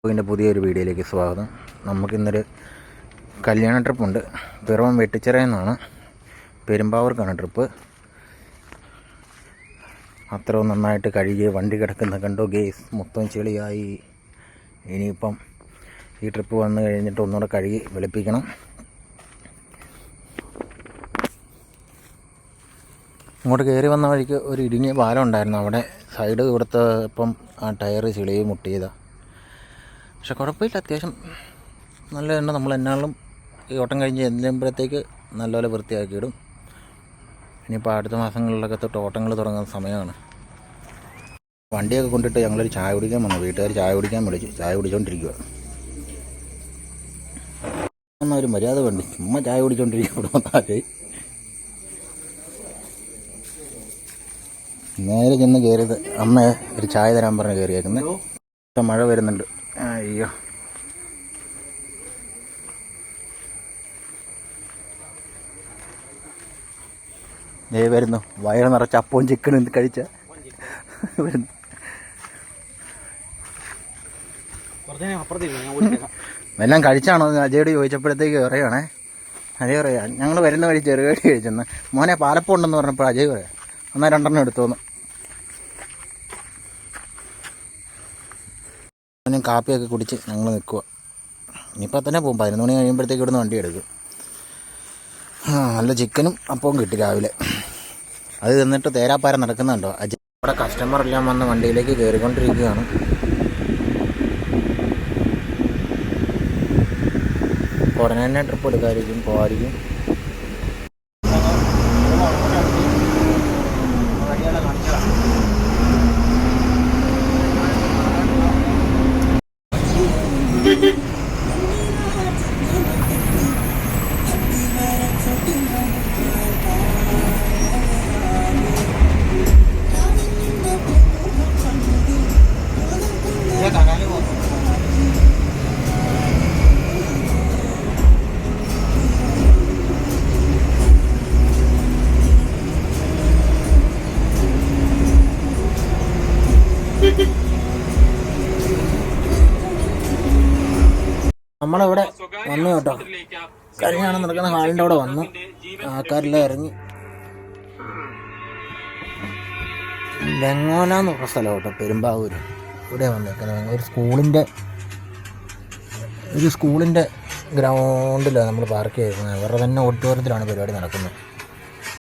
ഇതിൻ്റെ പുതിയൊരു വീഡിയോയിലേക്ക് സ്വാഗതം. നമുക്കിന്നൊരു കല്യാണ ട്രിപ്പുണ്ട്. പിറവം വെട്ടിച്ചിറയിൽ നിന്നാണ് പെരുമ്പാവൂർക്കാണ് ട്രിപ്പ്. അത്രയും നന്നായിട്ട് കഴുകി വണ്ടി കിടക്കുന്ന കണ്ടോ ഗേസ്, മൊത്തം ചെളിയായി. ഇനിയിപ്പം ഈ ട്രിപ്പ് വന്നു കഴിഞ്ഞിട്ട് ഒന്നുകൂടെ കഴുകി വെളുപ്പിക്കണം. ഇങ്ങോട്ട് കയറി വന്ന വഴിക്ക് ഒരു ഇടുങ്ങിയ പാലം ഉണ്ടായിരുന്നു. അവിടെ സൈഡ് കൊടുത്തപ്പം ആ ടയർ ചെളി മുട്ടിയതാണ്. പക്ഷെ കുഴപ്പമില്ല, അത്യാവശ്യം നല്ല തന്നെ. നമ്മൾ എന്നാളും ഈ ഓട്ടം കഴിഞ്ഞ് ചെല്ലുമ്പോഴത്തേക്ക് നല്ലപോലെ വൃത്തിയാക്കിയിടും. ഇനിയിപ്പോൾ അടുത്ത മാസങ്ങളിലൊക്കെ തൊട്ട് ഓട്ടങ്ങൾ തുടങ്ങുന്ന സമയമാണ്. വണ്ടിയൊക്കെ കൊണ്ടിട്ട് ഞങ്ങളൊരു ചായ കുടിക്കാൻ വന്നു. വീട്ടുകാർ ചായ കുടിക്കാൻ വിളിച്ചു. ചായ കുടിച്ചുകൊണ്ടിരിക്കുക. ഒരു മര്യാദ വേണ്ടി ചുമ്മാ ചായ കുടിച്ചുകൊണ്ടിരിക്കുക. ഇവിടെ വന്നാലേ നേരെ ചെന്ന് കയറിയത് അമ്മ ഒരു ചായ തരാൻ പറഞ്ഞ് കയറിയേക്കുന്നത്. ഇപ്പം മഴ വരുന്നുണ്ട്. അയ്യോ, ദേ വരുന്നു. വയറ് നിറച്ച് അപ്പവും ചിക്കനും കഴിച്ച വരുന്നു. എല്ലാം കഴിച്ചാണോ അജയോട് ചോദിച്ചപ്പോഴത്തേക്ക് പറയുകയാണേ. അജയ് പറയാ ഞങ്ങൾ വരുന്ന വഴി ചെറുകടി കഴിച്ചെന്ന്. മോനെ പാലപ്പം ഉണ്ടെന്ന് പറഞ്ഞപ്പോൾ അജയ് പറയാം എന്നാൽ 2 എണ്ണം എടുത്തോന്ന്. കാപ്പിയൊക്കെ കുടിച്ച് ഞങ്ങൾ നിൽക്കുക. ഇനിയിപ്പോൾ തന്നെ പോകും. 11 മണി കഴിയുമ്പോഴത്തേക്ക് ഇവിടുന്ന് വണ്ടി എടുക്കും. നല്ല ചിക്കനും അപ്പവും കിട്ടി രാവിലെ. അത് തിന്നിട്ട് തേരാപ്പാര നടക്കുന്നുണ്ടോ. അവിടെ കസ്റ്റമറെല്ലാം വന്ന് വണ്ടിയിലേക്ക് കയറിക്കൊണ്ടിരിക്കുകയാണ്. ഉടനെ തന്നെ ട്രിപ്പ് എടുക്കാതിരിക്കും, പോകാതിരിക്കും. നമ്മളിവിടെ വന്നു കേട്ടോ. കല്യാണം നടക്കുന്ന ഹാളിൻ്റെ അവിടെ വന്നു. ആൾക്കാരെല്ലാം ഇറങ്ങി. വെങ്ങോലാന്ന് പറഞ്ഞ സ്ഥലം കേട്ടോ, പെരുമ്പാവൂർ. ഇവിടെ വന്നേക്കുന്നത് ഒരു സ്കൂളിൻ്റെ ഗ്രൗണ്ടിലാണ് നമ്മൾ പാർക്ക് ചെയ്തിരിക്കുന്നത്. അവരുടെ തന്നെ ഓഡിറ്റോറിയത്തിലാണ് പരിപാടി നടക്കുന്നത്.